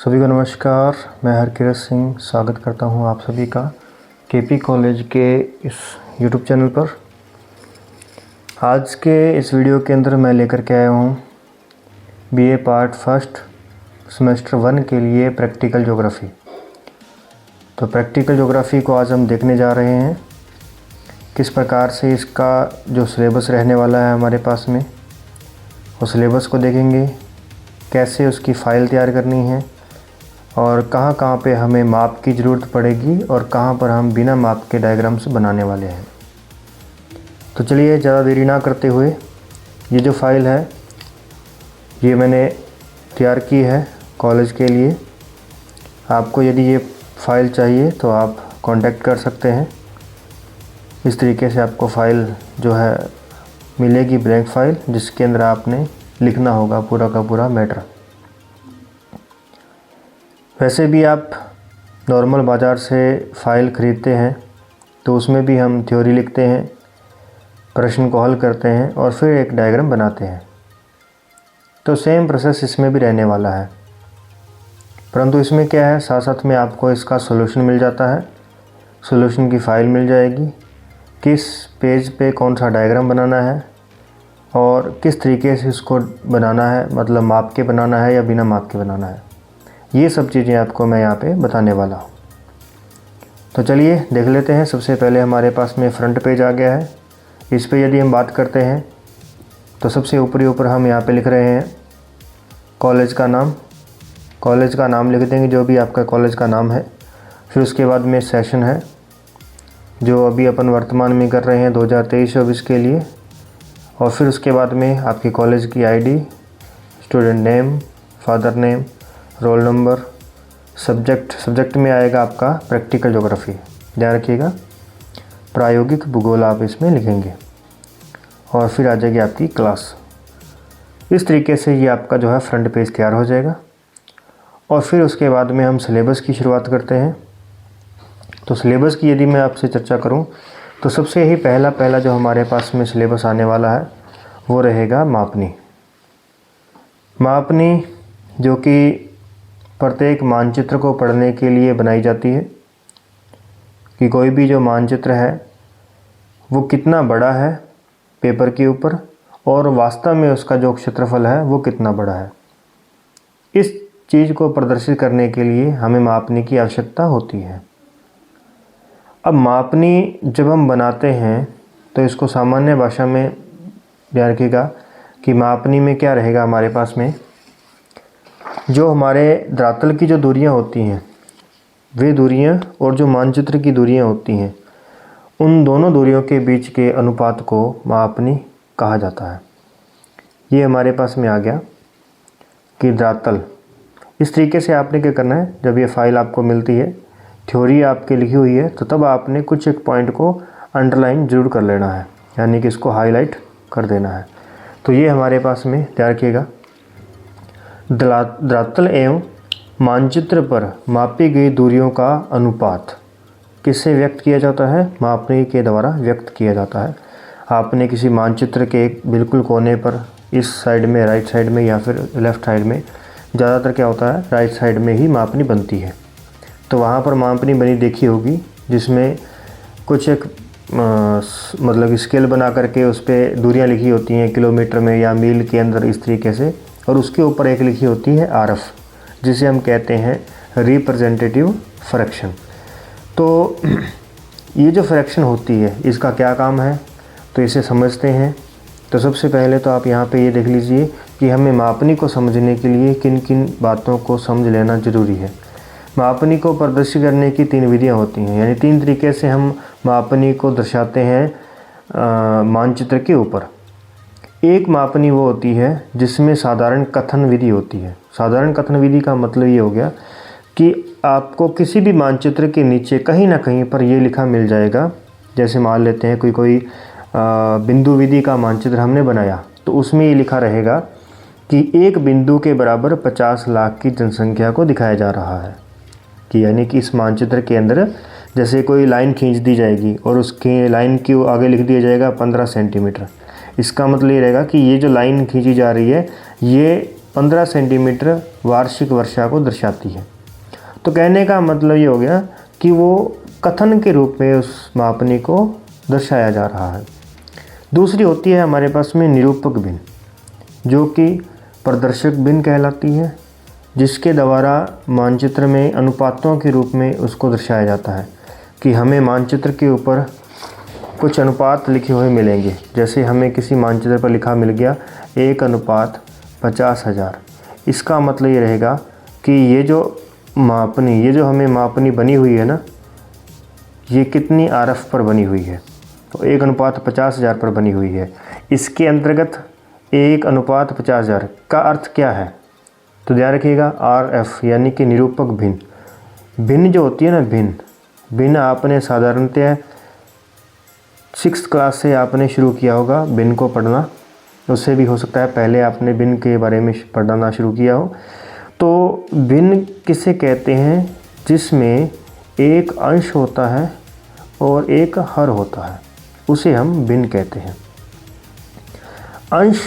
सभी को नमस्कार। मैं हरकिरत सिंह स्वागत करता हूं आप सभी का केपी कॉलेज के इस यूट्यूब चैनल पर। आज के इस वीडियो के अंदर मैं लेकर के आया हूं बीए पार्ट फर्स्ट सेमेस्टर 1 के लिए प्रैक्टिकल ज्योग्राफी। तो प्रैक्टिकल ज्योग्राफी को आज हम देखने जा रहे हैं, किस प्रकार से इसका जो सिलेबस रहने वाला है हमारे पास में, उस सिलेबस को देखेंगे, कैसे उसकी फ़ाइल तैयार करनी है और कहाँ कहाँ पे हमें माप की ज़रूरत पड़ेगी और कहाँ पर हम बिना माप के डायग्राम्स बनाने वाले हैं। तो चलिए ज़्यादा देरी ना करते हुए, ये जो फ़ाइल है ये मैंने तैयार की है कॉलेज के लिए। आपको यदि ये फ़ाइल चाहिए तो आप कांटेक्ट कर सकते हैं। इस तरीके से आपको फ़ाइल जो है मिलेगी, ब्लैंक फ़ाइल, जिसके अंदर आपने लिखना होगा पूरा का पूरा मैटर। वैसे भी आप नॉर्मल बाज़ार से फ़ाइल ख़रीदते हैं तो उसमें भी हम थ्योरी लिखते हैं, प्रश्न को हल करते हैं और फिर एक डायग्राम बनाते हैं। तो सेम प्रोसेस इसमें भी रहने वाला है, परंतु इसमें क्या है, साथ साथ में आपको इसका सॉल्यूशन मिल जाता है। सॉल्यूशन की फ़ाइल मिल जाएगी, किस पेज पे कौन सा डायग्राम बनाना है और किस तरीके से इसको बनाना है, मतलब माप के बनाना है या बिना माप के बनाना है। ये सब चीज़ें आपको मैं यहाँ पे बताने वाला हूँ। तो चलिए देख लेते हैं। सबसे पहले हमारे पास में फ्रंट पेज आ गया है। इस पे यदि हम बात करते हैं तो सबसे ऊपर हम यहाँ पे लिख रहे हैं कॉलेज का नाम। कॉलेज का नाम लिख देंगे, जो भी आपका कॉलेज का नाम है। फिर उसके बाद में सेशन है जो अभी अपन वर्तमान में कर रहे हैं 2023-24 के लिए। और फिर उसके बाद में आपकी कॉलेज की ID, student name, father name, roll number, subject में आएगा आपका प्रैक्टिकल ज्योग्राफी, ध्यान रखिएगा। प्रायोगिक भूगोल आप इसमें लिखेंगे और फिर आ जाएगी आपकी क्लास। इस तरीके से ये आपका जो है फ्रंट पेज तैयार हो जाएगा। और फिर उसके बाद में हम सिलेबस की शुरुआत करते हैं। तो सिलेबस की यदि मैं आपसे चर्चा करूं तो सबसे ही पहला जो हमारे पास में सिलेबस आने वाला है वो रहेगा मापनी। मापनी जो कि प्रत्येक मानचित्र को पढ़ने के लिए बनाई जाती है कि कोई भी जो मानचित्र है वो कितना बड़ा है पेपर के ऊपर और वास्तव में उसका जो क्षेत्रफल है वो कितना बड़ा है। इस चीज़ को प्रदर्शित करने के लिए हमें मापनी की आवश्यकता होती है। अब मापनी जब हम बनाते हैं तो इसको सामान्य भाषा में ध्यान रखिएगा कि मापनी में क्या रहेगा, हमारे पास में जो हमारे धरातल की जो दूरियां होती हैं वे दूरियां और जो मानचित्र की दूरियां होती हैं, उन दोनों दूरियों के बीच के अनुपात को मापनी कहा जाता है। ये हमारे पास में आ गया कि धरातल। इस तरीके से आपने क्या करना है, जब ये फ़ाइल आपको मिलती है, थ्योरी आपकी लिखी हुई है, तो तब आपने कुछ एक पॉइंट को अंडरलाइन ज़रूर कर लेना है, यानी कि इसको हाईलाइट कर देना है। तो ये हमारे पास में ध्यान रखिएगा, धरातल एवं मानचित्र पर मापी गई दूरियों का अनुपात किससे व्यक्त किया जाता है, मापनी के द्वारा व्यक्त किया जाता है। आपने किसी मानचित्र के एक बिल्कुल कोने पर, इस साइड में, राइट साइड में या फिर लेफ़्ट साइड में, ज़्यादातर क्या होता है राइट साइड में ही मापनी बनती है। तो वहाँ पर मापनी बनी देखी होगी, जिसमें कुछ एक मतलब स्केल बना करके उस पर दूरियाँ लिखी होती हैं किलोमीटर में या मील के अंदर, इस तरीके से। और उसके ऊपर एक लिखी होती है आरएफ, जिसे हम कहते हैं रिप्रेजेंटेटिव फ्रैक्शन। तो ये जो फ्रैक्शन होती है इसका क्या काम है, तो इसे समझते हैं। तो सबसे पहले तो आप यहाँ पे ये देख लीजिए कि हमें मापनी को समझने के लिए किन किन बातों को समझ लेना ज़रूरी है। मापनी को प्रदर्शित करने की 3 विधियाँ होती हैं, यानी 3 तरीके से हम मापनी को दर्शाते हैं मानचित्र के ऊपर। एक मापनी वो होती है जिसमें साधारण कथन विधि होती है। साधारण कथन विधि का मतलब ये हो गया कि आपको किसी भी मानचित्र के नीचे कहीं ना कहीं पर ये लिखा मिल जाएगा। जैसे मान लेते हैं कोई बिंदु विधि का मानचित्र हमने बनाया, तो उसमें ये लिखा रहेगा कि एक बिंदु के बराबर 50 लाख की जनसंख्या को दिखाया जा रहा है। कि यानी कि इस मानचित्र के अंदर जैसे कोई लाइन खींच दी जाएगी और उसके लाइन के आगे लिख दिया जाएगा 15 सेंटीमीटर। इसका मतलब ये रहेगा कि ये जो लाइन खींची जा रही है ये 15 सेंटीमीटर वार्षिक वर्षा को दर्शाती है। तो कहने का मतलब ये हो गया कि वो कथन के रूप में उस मापनी को दर्शाया जा रहा है। दूसरी होती है हमारे पास में निरूपक भिन्न, जो कि प्रदर्शक भिन्न कहलाती है, जिसके द्वारा मानचित्र में अनुपातों के रूप में उसको दर्शाया जाता है कि हमें मानचित्र के ऊपर कुछ अनुपात लिखे हुए मिलेंगे। जैसे हमें किसी मानचित्र पर लिखा मिल गया 1:50,000। इसका मतलब ये रहेगा कि ये जो हमें मापनी बनी हुई है ना, ये कितनी आरएफ पर बनी हुई है, तो 1:50,000 पर बनी हुई है। इसके अंतर्गत 1:50,000 का अर्थ क्या है, तो ध्यान रखिएगा आरएफ यानी कि निरूपक भिन्न। भिन्न जो होती है ना, भिन्न आपने साधारणतः 6th क्लास से आपने शुरू किया होगा भिन्न को पढ़ना, उससे भी हो सकता है पहले आपने भिन्न के बारे में पढ़ना शुरू किया हो। तो भिन्न किसे कहते हैं, जिसमें एक अंश होता है और एक हर होता है, उसे हम भिन्न कहते हैं। अंश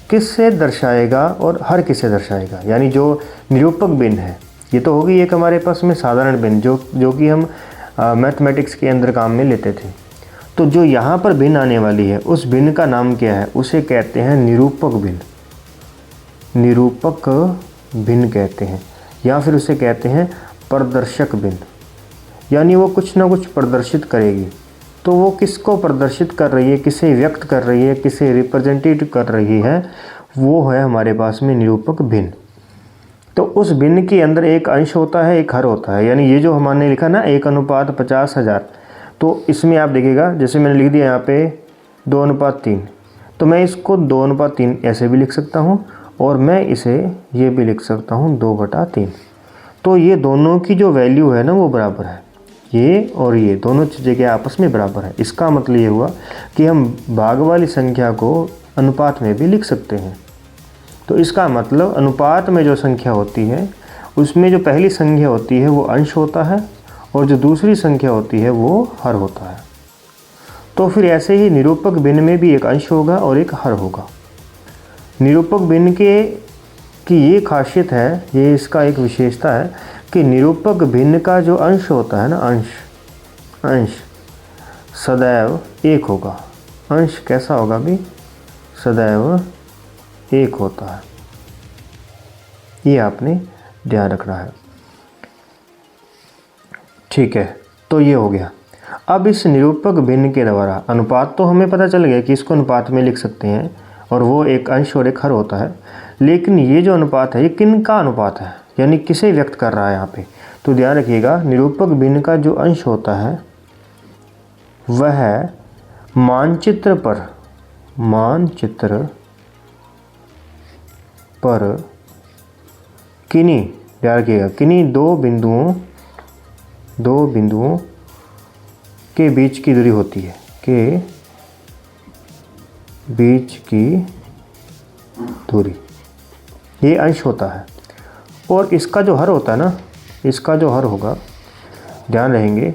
किससे दर्शाएगा और हर किससे दर्शाएगा, यानी जो निरूपक भिन्न है, ये तो होगी एक हमारे पास में साधारण भिन्न जो कि हम मैथमेटिक्स के अंदर काम में लेते थे। तो जो यहाँ पर भिन्न आने वाली है उस भिन्न का नाम क्या है, उसे कहते हैं निरूपक भिन्न। निरूपक भिन्न कहते हैं, या फिर उसे कहते हैं प्रदर्शक भिन्न, यानी वो कुछ ना कुछ प्रदर्शित करेगी। तो वो किसको प्रदर्शित कर रही है, किसे व्यक्त कर रही है, किसे रिप्रेजेंटेट कर रही है, वो है हमारे पास में निरूपक भिन्न। तो उस भिन्न के अंदर एक अंश होता है, एक हर होता है। यानी ये जो हमने लिखा ना 1:50,000, तो इसमें आप देखिएगा जैसे मैंने लिख दिया यहाँ पे 2:3, तो मैं इसको 2:3 ऐसे भी लिख सकता हूँ और मैं इसे ये भी लिख सकता हूँ 2/3। तो ये दोनों की जो वैल्यू है ना वो बराबर है, ये और ये दोनों चीज़ें के आपस में बराबर है। इसका मतलब ये हुआ कि हम भाग वाली संख्या को अनुपात में भी लिख सकते हैं। तो इसका मतलब अनुपात में जो संख्या होती है उसमें जो पहली संख्या होती है वो अंश होता है और जो दूसरी संख्या होती है वो हर होता है। तो फिर ऐसे ही निरूपक भिन्न में भी एक अंश होगा और एक हर होगा। निरूपक भिन्न की ये खासियत है, ये इसका एक विशेषता है कि निरूपक भिन्न का जो अंश होता है ना, अंश सदैव एक होगा। अंश कैसा होगा भी, सदैव एक होता है। ये आपने ध्यान रखना है, ठीक है। तो ये हो गया। अब इस निरूपक भिन्न के द्वारा अनुपात तो हमें पता चल गया कि इसको अनुपात में लिख सकते हैं और वो एक अंश और एक हर होता है। लेकिन ये जो अनुपात है ये किन का अनुपात है, यानी किसे व्यक्त कर रहा है यहाँ पे, तो ध्यान रखिएगा निरूपक भिन्न का जो अंश होता है वह मानचित्र पर किन्हीं, ध्यान रखिएगा, किन्हीं दो बिंदुओं के बीच की दूरी होती है, के बीच की दूरी, ये अंश होता है। और इसका जो हर होता है ना, इसका जो हर होगा, ध्यान रहेंगे,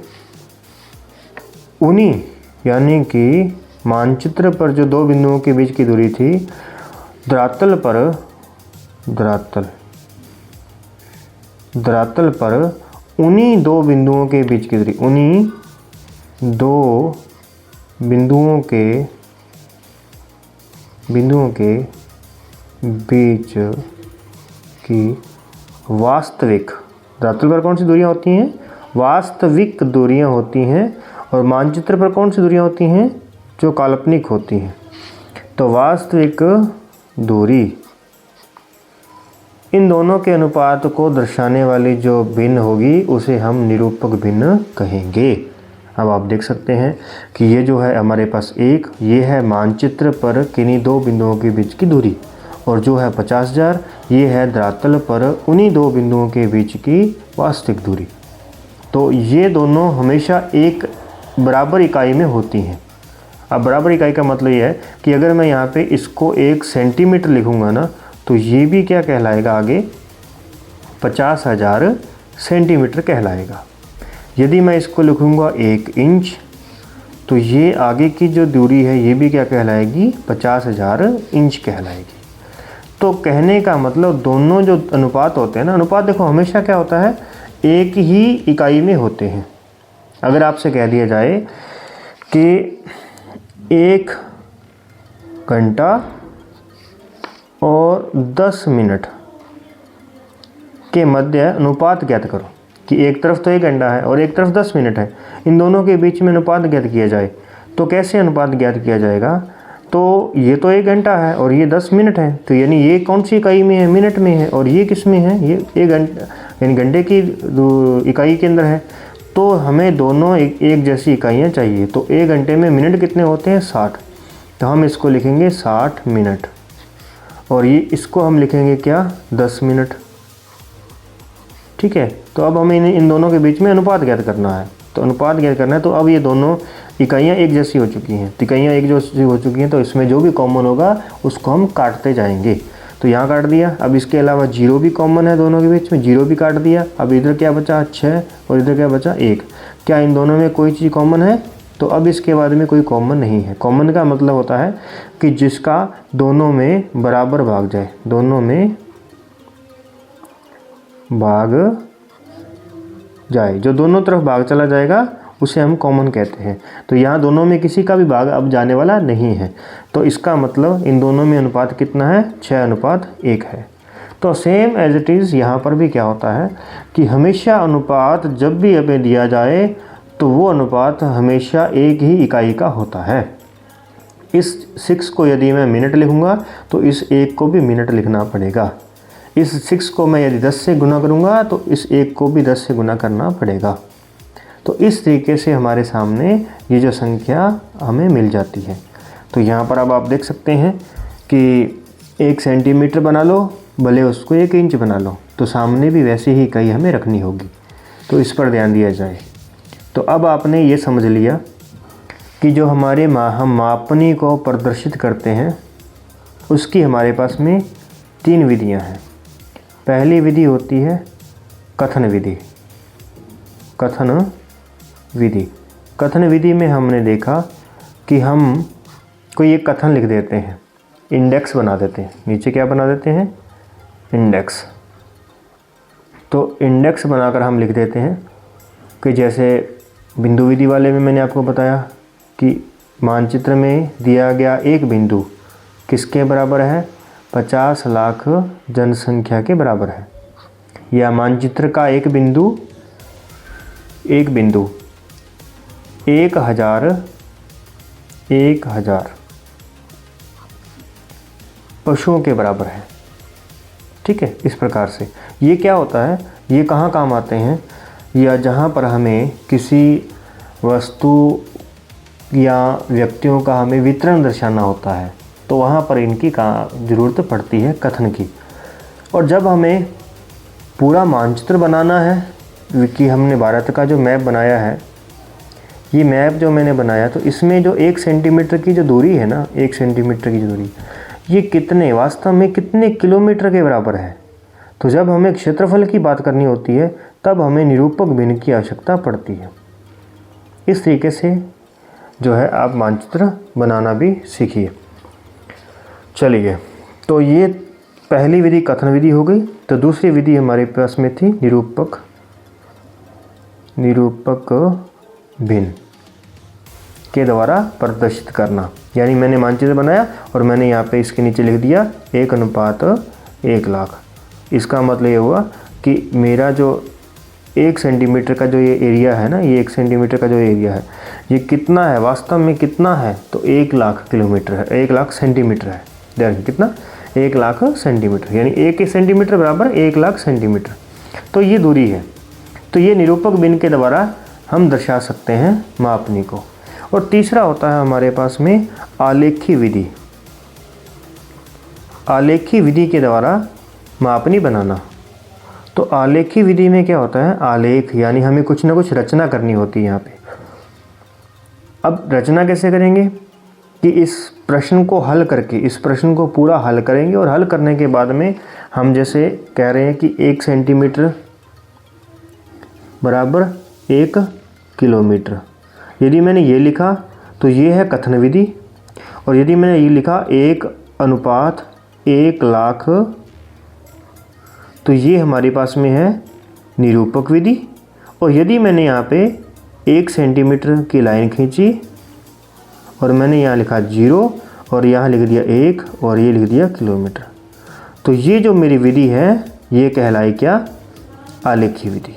उन्हीं यानी कि मानचित्र पर जो दो बिंदुओं के बीच की दूरी थी, धरातल पर उन्हीं दो बिंदुओं के बीच की दूरी, उन्हीं दो बिंदुओं के बीच की वास्तविक, धरातल पर कौन सी दूरियां होती हैं, वास्तविक दूरियां होती हैं, और मानचित्र पर कौन सी दूरियां होती हैं, जो काल्पनिक होती हैं। तो वास्तविक दूरी, इन दोनों के अनुपात को दर्शाने वाली जो भिन्न होगी उसे हम निरूपक भिन्न कहेंगे। अब आप देख सकते हैं कि ये जो है हमारे पास ये है मानचित्र पर किन्हीं दो बिंदुओं के बीच की दूरी, और जो है 50,000 ये है धरातल पर उन्हीं दो बिंदुओं के बीच की वास्तविक दूरी। तो ये दोनों हमेशा एक बराबर इकाई में होती हैं। अब बराबर इकाई का मतलब ये है कि अगर मैं यहाँ पे इसको 1 सेंटीमीटर लिखूँगा ना, तो ये भी क्या कहलाएगा आगे, 50,000 सेंटीमीटर कहलाएगा। यदि मैं इसको लिखूँगा 1 इंच, तो ये आगे की जो दूरी है ये भी क्या कहलाएगी, 50,000 इंच कहलाएगी। तो कहने का मतलब दोनों जो अनुपात होते हैं ना, अनुपात देखो हमेशा क्या होता है, एक ही इकाई में होते हैं। अगर आपसे कह दिया जाए कि 1 घंटा और 10 मिनट के मध्य अनुपात ज्ञात करो, कि एक तरफ तो 1 घंटा है और एक तरफ 10 मिनट है, इन दोनों के बीच में अनुपात ज्ञात किया जाए, तो कैसे अनुपात ज्ञात किया जाएगा? तो ये तो 1 घंटा है और ये 10 मिनट है, तो यानी ये कौन सी इकाई में है? मिनट में है। और ये किस में है? ये 1 घंटा यानी घंटे की इकाई के अंदर है। तो हमें दोनों एक जैसी इकाइयाँ चाहिए। तो 1 घंटे में मिनट कितने होते हैं? 60। तो हम इसको लिखेंगे 60 मिनट, और ये इसको हम लिखेंगे क्या? 10 मिनट। ठीक है। तो अब हमें इन दोनों के बीच में अनुपात ज्ञात करना है। तो अनुपात ज्ञात करना है, तो अब ये दोनों इकाइयाँ एक जैसी हो चुकी हैं। तो इकाइयाँ एक जैसी हो चुकी हैं, तो इसमें जो भी कॉमन होगा उसको हम काटते जाएंगे। तो यहाँ काट दिया। अब इसके अलावा 0 भी कॉमन है दोनों के बीच में, 0 भी काट दिया। अब इधर क्या बचा? 6, और इधर क्या बचा? 1। क्या इन दोनों में कोई चीज़ कॉमन है? तो अब इसके बाद में कोई कॉमन नहीं है। कॉमन का मतलब होता है कि जिसका दोनों में बराबर भाग जाए, दोनों में भाग जाए, जो दोनों तरफ भाग चला जाएगा उसे हम कॉमन कहते हैं। तो यहाँ दोनों में किसी का भी भाग अब जाने वाला नहीं है। तो इसका मतलब इन दोनों में अनुपात कितना है? 6:1 है। तो सेम एज इट इज़ यहाँ पर भी क्या होता है कि हमेशा अनुपात जब भी हमें दिया जाए तो वो अनुपात हमेशा एक ही इकाई का होता है। इस 6 को यदि मैं मिनट लिखूँगा तो इस 1 को भी मिनट लिखना पड़ेगा। इस 6 को मैं यदि 10 से गुना करूँगा तो इस 1 को भी 10 से गुना करना पड़ेगा। तो इस तरीके से हमारे सामने ये जो संख्या हमें मिल जाती है। तो यहाँ पर अब आप देख सकते हैं कि 1 सेंटीमीटर बना लो, भले उसको 1 इंच बना लो, तो सामने भी वैसी ही इकाई हमें रखनी होगी। तो इस पर ध्यान दिया जाए। तो अब आपने ये समझ लिया कि जो हमारे हम मापनी को प्रदर्शित करते हैं उसकी हमारे पास में 3 विधियाँ हैं। पहली विधि होती है कथन विधि। कथन विधि में हमने देखा कि हम कोई एक कथन लिख देते हैं, इंडेक्स बना देते हैं। नीचे क्या बना देते हैं? इंडेक्स। तो इंडेक्स बनाकर हम लिख देते हैं कि जैसे बिंदु विधि वाले में मैंने आपको बताया कि मानचित्र में दिया गया एक बिंदु किसके बराबर है? 50 लाख जनसंख्या के बराबर है। या मानचित्र का एक बिंदु 1000 पशुओं के बराबर है। ठीक है। इस प्रकार से ये क्या होता है, ये कहाँ काम आते हैं? या जहाँ पर हमें किसी वस्तु या व्यक्तियों का हमें वितरण दर्शाना होता है तो वहाँ पर इनकी ज़रूरत पड़ती है कथन की। और जब हमें पूरा मानचित्र बनाना है कि हमने भारत का जो मैप बनाया है, ये मैप जो मैंने बनाया, तो इसमें जो 1 सेंटीमीटर की जो दूरी है ना, 1 सेंटीमीटर की जो दूरी, ये कितने वास्तव में कितने किलोमीटर के बराबर है? तो जब हमें क्षेत्रफल की बात करनी होती है तब हमें निरूपक भिन्न की आवश्यकता पड़ती है। इस तरीके से जो है आप मानचित्र बनाना भी सीखिए। चलिए, तो ये पहली विधि कथन विधि हो गई। तो दूसरी विधि हमारे पास में थी निरूपक भिन्न के द्वारा प्रदर्शित करना। यानी मैंने मानचित्र बनाया और मैंने यहाँ पे इसके नीचे लिख दिया 1:1,00,000। इसका मतलब ये हुआ कि मेरा जो 1 सेंटीमीटर का जो ये एरिया है ना, ये 1 सेंटीमीटर का जो एरिया है, ये कितना है वास्तव में? कितना है? तो 1,00,000 किलोमीटर है, 1,00,000 सेंटीमीटर है। देखिए कितना? 1,00,000 सेंटीमीटर, यानी 1 सेंटीमीटर बराबर 1,00,000 सेंटीमीटर। तो ये दूरी है। तो ये निरूपक भिन्न के द्वारा हम दर्शा सकते हैं मापनी को। और तीसरा होता है हमारे पास में आलेखी विधि। आलेखी विधि के द्वारा मापनी बनाना। तो आलेखी विधि में क्या होता है? आलेख, यानी हमें कुछ ना कुछ रचना करनी होती है यहाँ पे। अब रचना कैसे करेंगे कि इस प्रश्न को हल करके, इस प्रश्न को पूरा हल करेंगे और हल करने के बाद में हम जैसे कह रहे हैं कि 1 सेंटीमीटर बराबर 1 किलोमीटर। यदि मैंने ये लिखा तो ये है कथन विधि। और यदि मैंने ये लिखा 1:1 1,00,000। तो ये हमारे पास में है निरूपक विधि। और यदि मैंने यहाँ पे 1 सेंटीमीटर की लाइन खींची और मैंने यहाँ लिखा 0 और यहाँ लिख दिया 1 और ये लिख दिया किलोमीटर, तो ये जो मेरी विधि है ये कहलाई क्या? आलेखी विधि।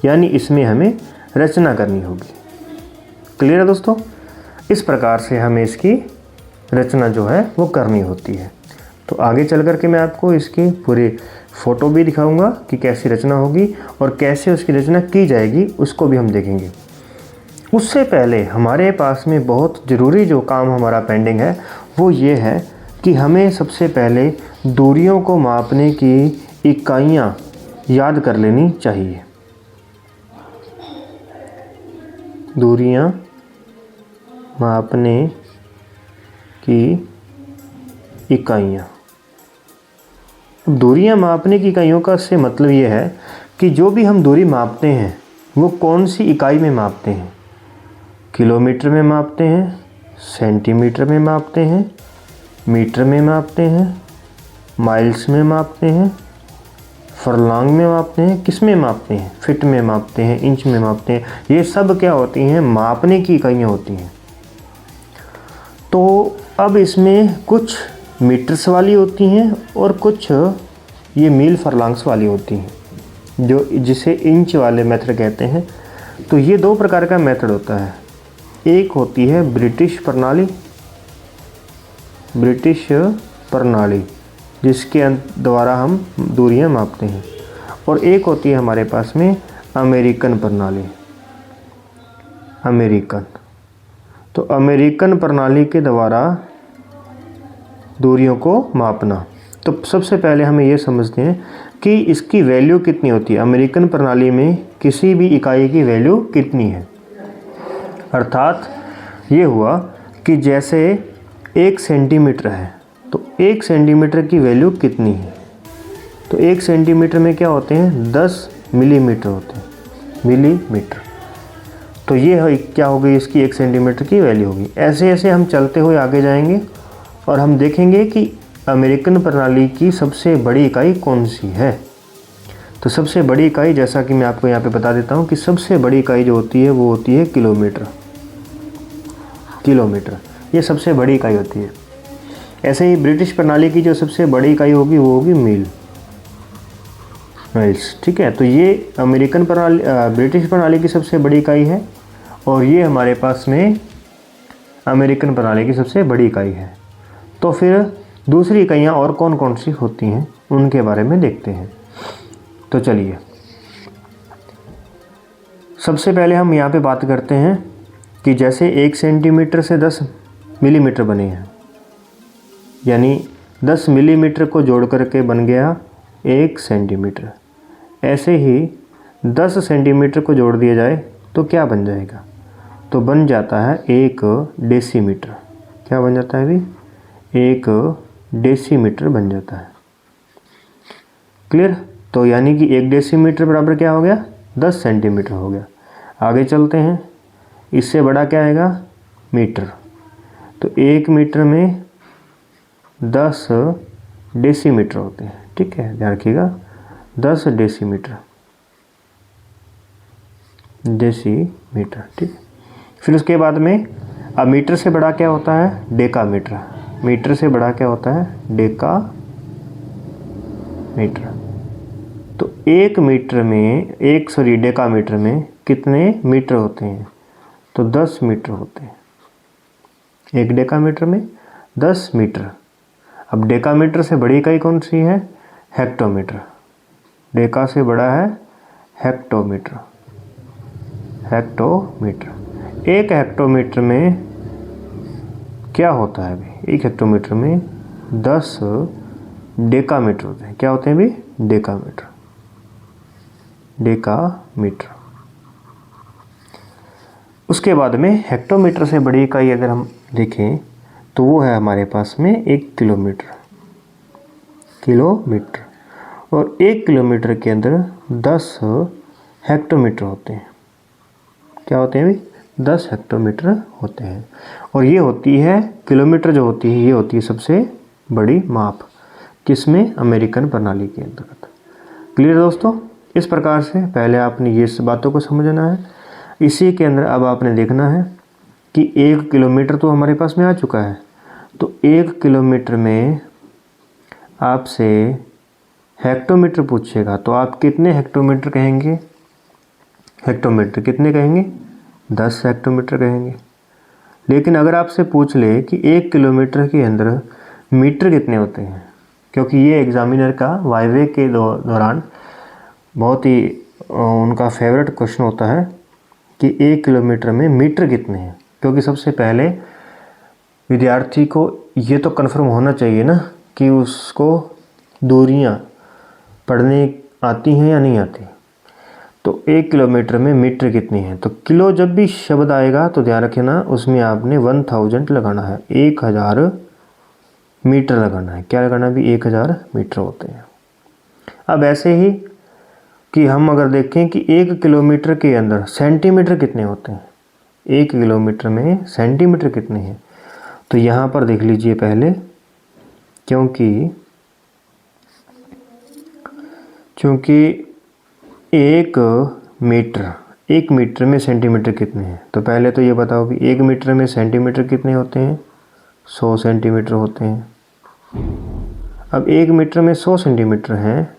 यानी इसमें हमें रचना करनी होगी। क्लियर है दोस्तों? इस प्रकार से हमें इसकी रचना जो है वो करनी होती है। तो आगे चल कर के मैं आपको इसकी पूरी फ़ोटो भी दिखाऊंगा कि कैसी रचना होगी और कैसे उसकी रचना की जाएगी, उसको भी हम देखेंगे। उससे पहले हमारे पास में बहुत ज़रूरी जो काम हमारा पेंडिंग है वो ये है कि हमें सबसे पहले दूरियों को मापने की इकाइयाँ याद कर लेनी चाहिए। दूरियां मापने की इकाइयाँ। दूरियां मापने की इकाइयों का से मतलब ये है कि जो भी हम दूरी मापते हैं वो कौन सी इकाई में मापते हैं। किलोमीटर में मापते हैं, सेंटीमीटर में मापते हैं, मीटर में मापते हैं, माइल्स में मापते हैं, फरलॉन्ग में मापते हैं, किस में मापते हैं, फिट में मापते हैं, इंच में मापते हैं। ये सब क्या होती हैं? मापने की इकाइयाँ होती हैं। तो अब इसमें कुछ मीटर्स वाली होती हैं और कुछ ये मील फरलॉन्ग्स वाली होती हैं, जो जिसे इंच वाले मेथड कहते हैं। तो ये दो प्रकार का मेथड होता है। एक होती है ब्रिटिश प्रणाली जिसके द्वारा हम दूरियां मापते हैं, और एक होती है हमारे पास में अमेरिकन प्रणाली। तो अमेरिकन प्रणाली के द्वारा दूरियों को मापना। तो सबसे पहले हमें ये समझते हैं कि इसकी वैल्यू कितनी होती है। अमेरिकन प्रणाली में किसी भी इकाई की वैल्यू कितनी है। अर्थात ये हुआ कि जैसे 1 सेंटीमीटर है तो 1 सेंटीमीटर की वैल्यू कितनी है। तो 1 सेंटीमीटर में क्या होते हैं? 10 मिलीमीटर होते हैं, मिलीमीटर। तो ये क्या होगी? इसकी 1 सेंटीमीटर की वैल्यू होगी। ऐसे ऐसे हम चलते हुए आगे जाएंगे और हम देखेंगे कि अमेरिकन प्रणाली की सबसे बड़ी इकाई कौन सी है। तो सबसे बड़ी इकाई, जैसा कि मैं आपको यहाँ पे बता देता हूँ कि सबसे बड़ी इकाई जो होती है वो होती है किलोमीटर। ये सबसे बड़ी इकाई होती है। ऐसे ही ब्रिटिश प्रणाली की जो सबसे बड़ी इकाई होगी वो होगी माइल्स। ठीक है, तो ये अमेरिकन प्रणाली ब्रिटिश प्रणाली की सबसे बड़ी इकाई है और ये हमारे पास में अमेरिकन प्रणाली की सबसे बड़ी इकाई है। तो फिर दूसरी इकाइयाँ और कौन कौन सी होती हैं उनके बारे में देखते हैं। तो चलिए, सबसे पहले हम यहाँ पे बात करते हैं कि जैसे 1 सेंटीमीटर से 10 मिलीमीटर बने हैं, यानी 10 मिलीमीटर को जोड़ करके बन गया 1 सेंटीमीटर। ऐसे ही 10 सेंटीमीटर को जोड़ दिया जाए तो क्या बन जाएगा? तो बन जाता है 1 डेसीमीटर। क्या बन जाता है अभी? 1 डेसीमीटर बन जाता है। क्लियर? तो यानी कि 1 डेसीमीटर बराबर क्या हो गया? 10 सेंटीमीटर हो गया। आगे चलते हैं, इससे बड़ा क्या आएगा? मीटर। तो 1 मीटर में 10 डेसीमीटर होते हैं। ठीक है, ध्यान रखिएगा, 10 डेसीमीटर। ठीक। फिर उसके बाद में अब मीटर से बड़ा क्या होता है? डेकामीटर। मीटर से बड़ा क्या होता है? डेकामीटर। तो 1 मीटर में डेकामीटर में कितने मीटर होते हैं? तो 10 मीटर होते हैं। 1 डेकामीटर में 10 मीटर। अब डेकामीटर से बड़ी इकाई कौन सी है? हेक्टोमीटर। डेका से बड़ा है हेक्टोमीटर। 1 हेक्टोमीटर में क्या होता है अभी? 1 हेक्टोमीटर में 10 डेकामीटर होते हैं। क्या होते हैं अभी? डेकामीटर। उसके बाद में हेक्टोमीटर से बड़ी इकाई अगर हम देखें तो वो है हमारे पास में 1 किलोमीटर। और 1 किलोमीटर के अंदर 10 हेक्टोमीटर होते हैं। क्या होते हैं अभी? 10 हेक्टोमीटर होते हैं। और ये होती है, किलोमीटर जो होती है ये होती है सबसे बड़ी माप, किसमें? अमेरिकन प्रणाली के अंतर्गत। क्लियर दोस्तों? इस प्रकार से पहले आपने ये बातों को समझना है। इसी के अंदर अब आपने देखना है कि 1 किलोमीटर तो हमारे पास में आ चुका है, तो 1 किलोमीटर में आपसे हेक्टोमीटर पूछेगा तो आप कितने हेक्टोमीटर कहेंगे? हेक्टोमीटर कितने कहेंगे? 10 हेक्टोमीटर कहेंगे। लेकिन अगर आपसे पूछ ले कि 1 किलोमीटर के अंदर मीटर कितने होते हैं, क्योंकि ये एग्जामिनर का वाइवे के दौरान बहुत ही उनका फेवरेट क्वेश्चन होता है कि 1 किलोमीटर में मीटर कितने हैं, क्योंकि सबसे पहले विद्यार्थी को ये तो कन्फर्म होना चाहिए ना कि उसको दूरियां पढ़ने आती हैं या नहीं आती। तो 1 किलोमीटर में मीटर कितनी है, तो किलो जब भी शब्द आएगा तो ध्यान रखना उसमें आपने 1000 लगाना है, 1000 मीटर लगाना है। क्या लगाना? भी 1000 मीटर होते हैं। अब ऐसे ही कि हम अगर देखें कि 1 किलोमीटर के अंदर सेंटीमीटर कितने होते हैं, 1 किलोमीटर में सेंटीमीटर कितने हैं, तो यहाँ पर देख लीजिए पहले, क्योंकि 1 मीटर में सेंटीमीटर कितने हैं, तो पहले तो ये बताओ कि 1 मीटर में सेंटीमीटर कितने होते हैं? 100 सेंटीमीटर होते हैं। अब 1 मीटर में 100 सेंटीमीटर हैं,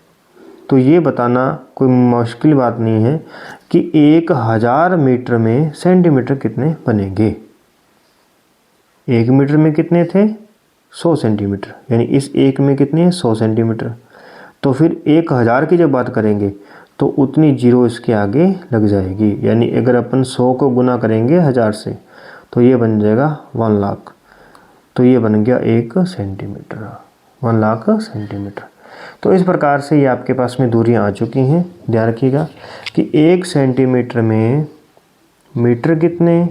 तो ये बताना कोई मुश्किल बात नहीं है कि 1000 मीटर में सेंटीमीटर कितने बनेंगे। 1 मीटर में कितने थे? 100 सेंटीमीटर, यानी इस 1 में कितने हैं? 100 सेंटीमीटर। तो फिर 1000 की जब बात करेंगे तो उतनी जीरो इसके आगे लग जाएगी, यानी अगर अपन 100 को गुना करेंगे 1000 से तो ये बन जाएगा 1 लाख, तो ये बन गया 1 सेंटीमीटर, 1 लाख सेंटीमीटर। तो इस प्रकार से ये आपके पास में दूरियां आ चुकी हैं। ध्यान रखिएगा कि 1 सेंटीमीटर में मीटर कितने?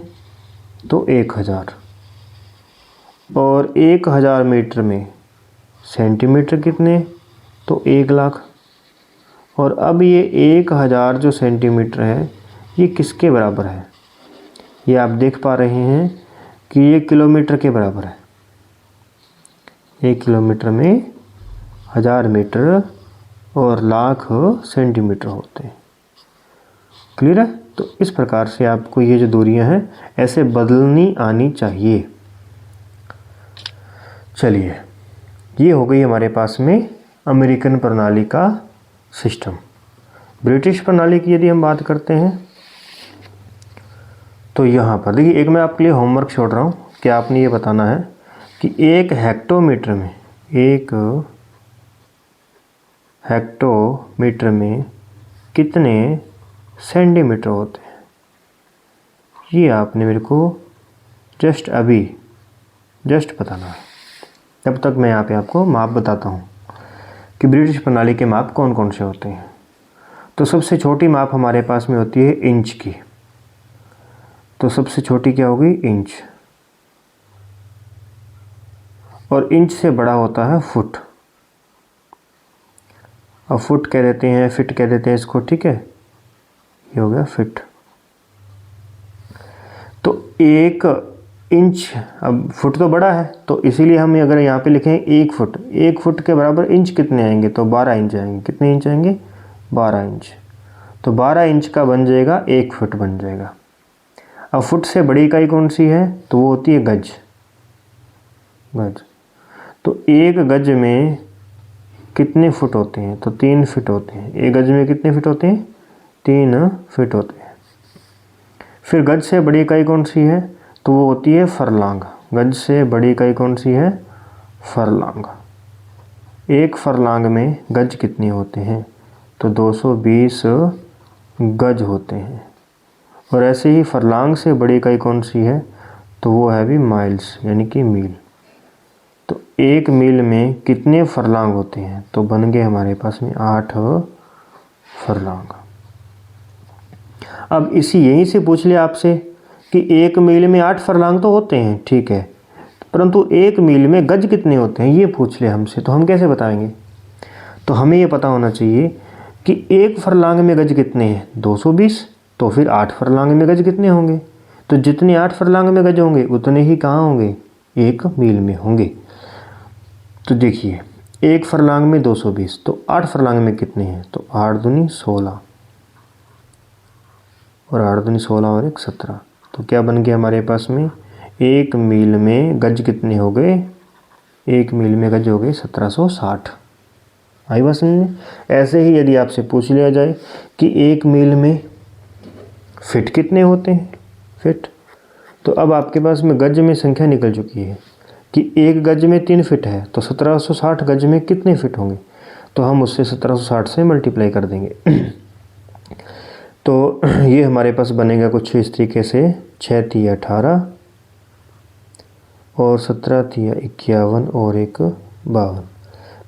तो 1000, और 1000 मीटर में सेंटीमीटर कितने? तो 1 लाख। और अब ये 1000 जो सेंटीमीटर है ये किसके बराबर है? ये आप देख पा रहे हैं कि ये किलोमीटर के बराबर है। 1 किलोमीटर में 1000 मीटर और लाख सेंटीमीटर होते हैं। क्लियर है? तो इस प्रकार से आपको ये जो दूरियां हैं ऐसे बदलनी आनी चाहिए। चलिए, ये हो गई हमारे पास में अमेरिकन प्रणाली का सिस्टम। ब्रिटिश प्रणाली की यदि हम बात करते हैं तो यहाँ पर देखिए, एक मैं आपके लिए होमवर्क छोड़ रहा हूँ कि आपने ये बताना है कि 1 हेक्टोमीटर में, 1 हेक्टोमीटर में कितने सेंटीमीटर होते हैं। ये आपने मेरे को जस्ट बताना है। तब तक मैं यहाँ पे आपको माप बताता हूँ कि ब्रिटिश प्रणाली के माप कौन कौन से होते हैं। तो सबसे छोटी माप हमारे पास में होती है इंच की। तो सबसे छोटी क्या होगी? इंच। और इंच से बड़ा होता है फुट, और फुट कह देते हैं, फिट कह देते हैं इसको, ठीक है। ये हो गया फिट। तो 1 इंच, अब फुट तो बड़ा है तो इसीलिए हम अगर यहाँ पे लिखें 1 फुट, 1 फुट के बराबर इंच कितने आएंगे? तो 12 इंच आएंगे। कितने इंच आएंगे? 12 इंच। तो 12 इंच का बन जाएगा 1 फुट बन जाएगा। अब फुट से बड़ी इकाई कौन सी है? तो वो होती है गज। तो 1 गज में कितने फुट होते हैं? तो 3 फीट होते हैं। 1 गज में कितने फीट होते हैं? 3 फीट होते हैं। फिर गज से बड़ी इकाई कौन सी है? तो वो होती है फरलांग। गज से बड़ी इकाई कौन सी है? फरलांग। 1 फरलांग में गज कितने होते हैं? तो 220 गज होते हैं। और ऐसे ही फरलांग से बड़ी इकाई कौन सी है? तो वो है भी माइल्स, यानी कि मील। तो 1 मील में कितने फरलांग होते हैं? तो बन गए हमारे पास में 8 फरलांग। अब यहीं से पूछ लिया आपसे कि 1 मील में 8 फरलांग तो होते हैं, ठीक है, परंतु 1 मील में गज कितने होते हैं ये पूछ लिया हमसे, तो हम कैसे बताएंगे? तो हमें ये पता होना चाहिए कि 1 फरलांग में गज कितने हैं? 220। तो फिर 8 फरलांग में गज कितने होंगे? तो जितने 8 फरलांग में गज होंगे उतने ही कहाँ होंगे? 1 मील में होंगे। तो देखिए 1 फरलांग में 220, तो 8 फरलांग में कितने हैं, तो 8 दूनी 16 और 8 दूनी 16 और 1 17। तो क्या बन गया हमारे पास में, 1 मील में गज कितने हो गए, 1 मील में गज हो गए 1760। आई बात समझ में। ऐसे ही यदि आपसे पूछ लिया जाए कि 1 मील में फिट कितने होते हैं, फिट, तो अब आपके पास में गज में संख्या निकल चुकी है कि 1 गज में 3 फिट है, तो 1760 गज में कितने फिट होंगे, तो हम उससे 1760 से मल्टीप्लाई कर देंगे। तो ये हमारे पास बनेगा कुछ इस तरीके से, 6 तिया 18 और 17 तिया 51 और 1 52,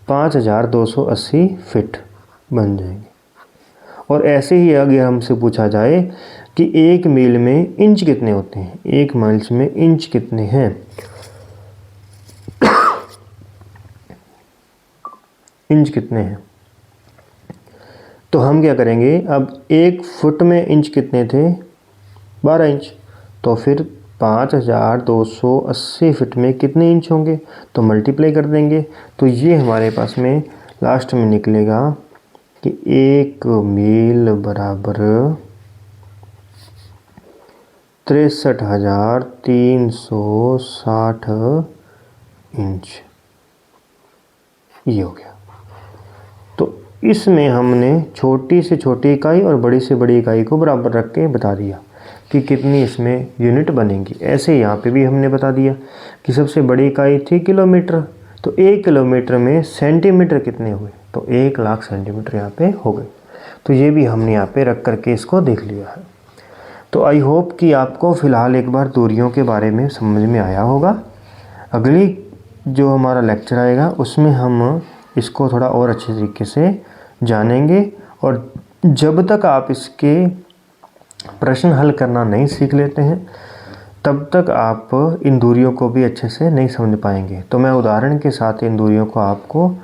5280 फिट बन जाएंगे। और ऐसे ही अगर हमसे पूछा जाए कि 1 मील में इंच कितने होते हैं, 1 माइल्स में इंच कितने हैं, इंच कितने हैं, तो हम क्या करेंगे, अब 1 फुट में इंच कितने थे, 12 इंच, तो फिर 5280 फिट में कितने इंच होंगे, तो मल्टीप्लाई कर देंगे। तो ये हमारे पास में लास्ट में निकलेगा कि 1 मील बराबर 63,360 इंच, ये हो गया। तो इसमें हमने छोटी से छोटी इकाई और बड़ी से बड़ी इकाई को बराबर रख के बता दिया कि कितनी इसमें यूनिट बनेंगी। ऐसे यहाँ पे भी हमने बता दिया कि सबसे बड़ी इकाई थी किलोमीटर, तो 1 किलोमीटर में सेंटीमीटर कितने हुए, तो 1 लाख सेंटीमीटर यहाँ पे हो गए। तो ये भी हमने यहाँ पे रख करके इसको देख लिया है। तो आई होप कि आपको फ़िलहाल एक बार दूरियों के बारे में समझ में आया होगा। अगली जो हमारा लेक्चर आएगा उसमें हम इसको थोड़ा और अच्छे तरीके से जानेंगे, और जब तक आप इसके प्रश्न हल करना नहीं सीख लेते हैं तब तक आप इन दूरियों को भी अच्छे से नहीं समझ पाएंगे। तो मैं उदाहरण के साथ इन दूरियों को आपको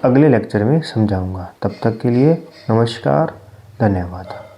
अगले लेक्चर में समझाऊंगा। तब तक के लिए नमस्कार, धन्यवाद।